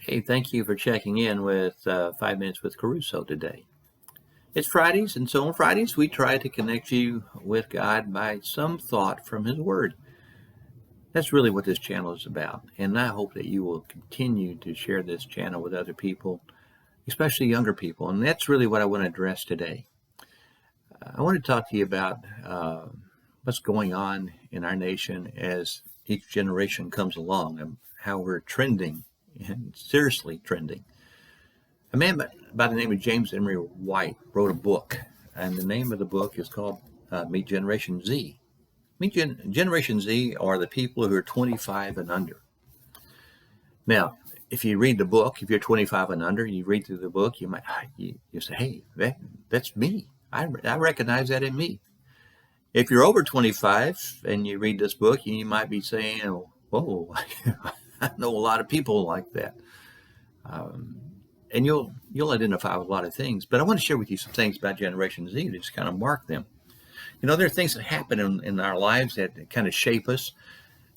Hey, thank you for checking in with 5 Minutes with KeRusso today. It's Fridays, and so on Fridays we try to connect you with God by some thought from His Word. That's really what this channel is about, and I hope that you will continue to share this channel with other people, especially younger people, and that's really what I want to address today. I want to talk to you about what's going on in our nation as each generation comes along and how we're trending, and seriously trending. A man by the name of James Emery White wrote a book, and the name of the book is called Meet Generation Z. Generation Z are the people who are 25 and under. Now, if you read the book, if you're 25 and under, you read through the book, you say, hey, that's me. I recognize that in me. If you're over 25 and you read this book, you might be saying, whoa, I know a lot of people like that. And you'll identify with a lot of things. But I want to share with you some things about Generation Z to just kind of mark them. You know, there are things that happen in our lives that kind of shape us.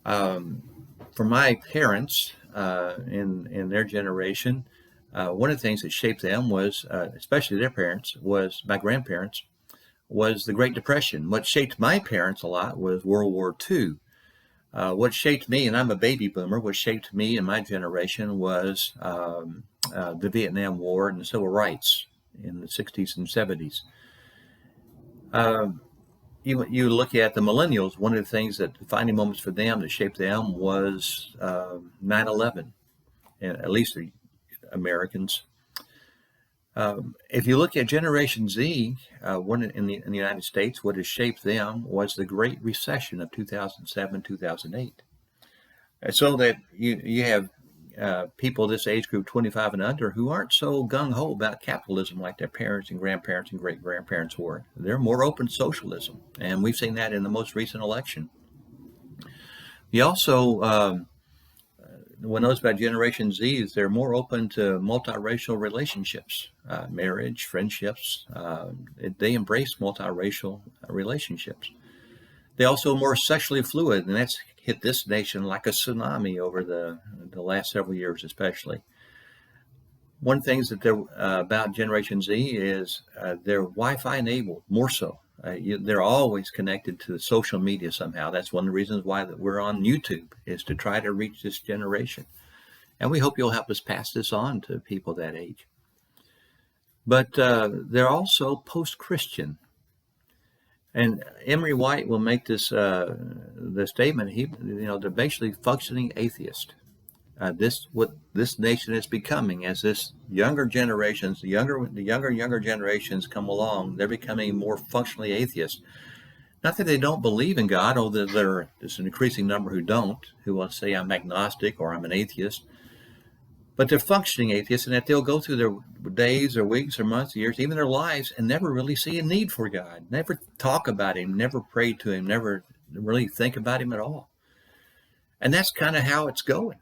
For my parents in their generation, one of the things that shaped them was, especially their parents, was my grandparents, was the Great Depression. What shaped my parents a lot was World War II. What shaped me, and I'm a baby boomer, what shaped me and my generation was the Vietnam War and the civil rights in the 60s and 70s. You look at the millennials, one of the things that defining moments for them that shaped them was 9/11, at least the Americans. If you look at Generation Z, one in the United States, what has shaped them was the Great Recession of 2007, 2008. So that you have people this age group, 25 and under, who aren't so gung-ho about capitalism like their parents and grandparents and great-grandparents were. They're more open to socialism, and we've seen that in the most recent election. You also what knows about Generation Z is they're more open to multiracial relationships, marriage, friendships. They embrace multiracial relationships. They're also more sexually fluid, and that's hit this nation like a tsunami over the last several years, especially. One of the things that they're about Generation Z is they're Wi-Fi enabled, more so. They're always connected to social media somehow. That's one of the reasons why we're on YouTube, is to try to reach this generation. And we hope you'll help us pass this on to people that age. But they're also post-Christian. And Emery White will make this the statement. They're basically functioning atheists. What this nation is becoming as this younger generations, the younger generations come along, they're becoming more functionally atheist. Not that they don't believe in God, although there's an increasing number who will say I'm agnostic or I'm an atheist. But they're functioning atheists, and that they'll go through their days or weeks or months, years, even their lives, and never really see a need for God, never talk about Him, never pray to Him, never really think about Him at all. And that's kind of how it's going.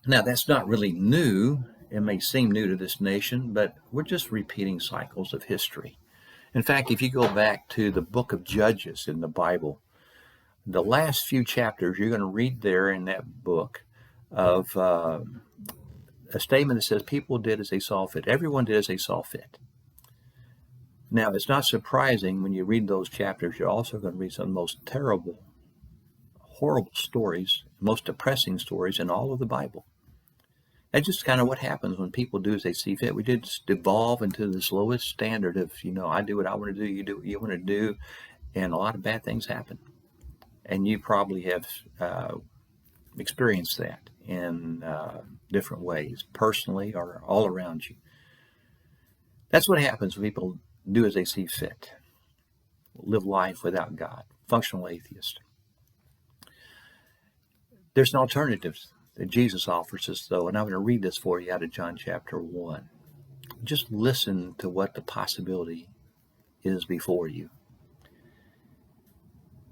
Now, that's not really new. It may seem new to this nation, but we're just repeating cycles of history. In fact, if you go back to the book of Judges in the Bible, the last few chapters, you're going to read there in that book of a statement that says people did as they saw fit. Everyone did as they saw fit. Now, it's not surprising when you read those chapters, you're also going to read some of the most terrible, horrible stories, most depressing stories in all of the Bible. That's just kind of what happens when people do as they see fit. We just devolve into this lowest standard of, I do what I want to do, you do what you want to do, and a lot of bad things happen. And you probably have experienced that in different ways, personally or all around you. That's what happens when people do as they see fit, live life without God, functional atheist. There's an alternative that Jesus offers us, though, and I'm going to read this for you out of John chapter 1. Just listen to what the possibility is before you.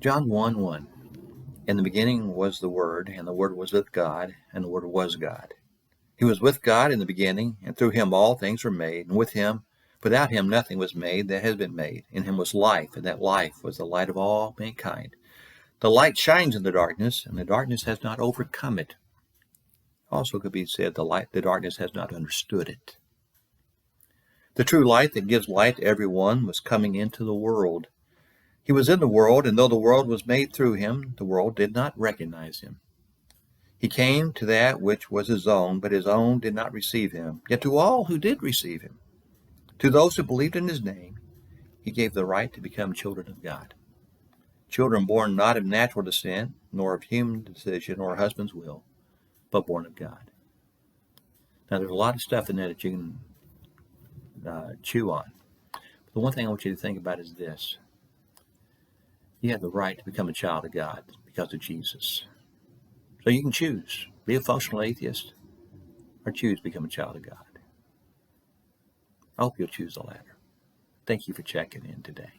John 1:1. In the beginning was the Word, and the Word was with God, and the Word was God. He was with God in the beginning, and through Him all things were made, and without Him nothing was made that has been made. In Him was life, and that life was the light of all mankind. The light shines in the darkness, and the darkness has not overcome it. Also could be said, the darkness has not understood it. The true light that gives light to everyone was coming into the world. He was in the world, and though the world was made through him, the world did not recognize him. He came to that which was his own, but his own did not receive him. Yet to all who did receive him, to those who believed in his name, he gave the right to become children of God. Children born not of natural descent, nor of human decision or husband's will, but born of God. Now, there's a lot of stuff in there that you can chew on. But the one thing I want you to think about is this. You have the right to become a child of God because of Jesus. So you can choose. Be a functional atheist or choose to become a child of God. I hope you'll choose the latter. Thank you for checking in today.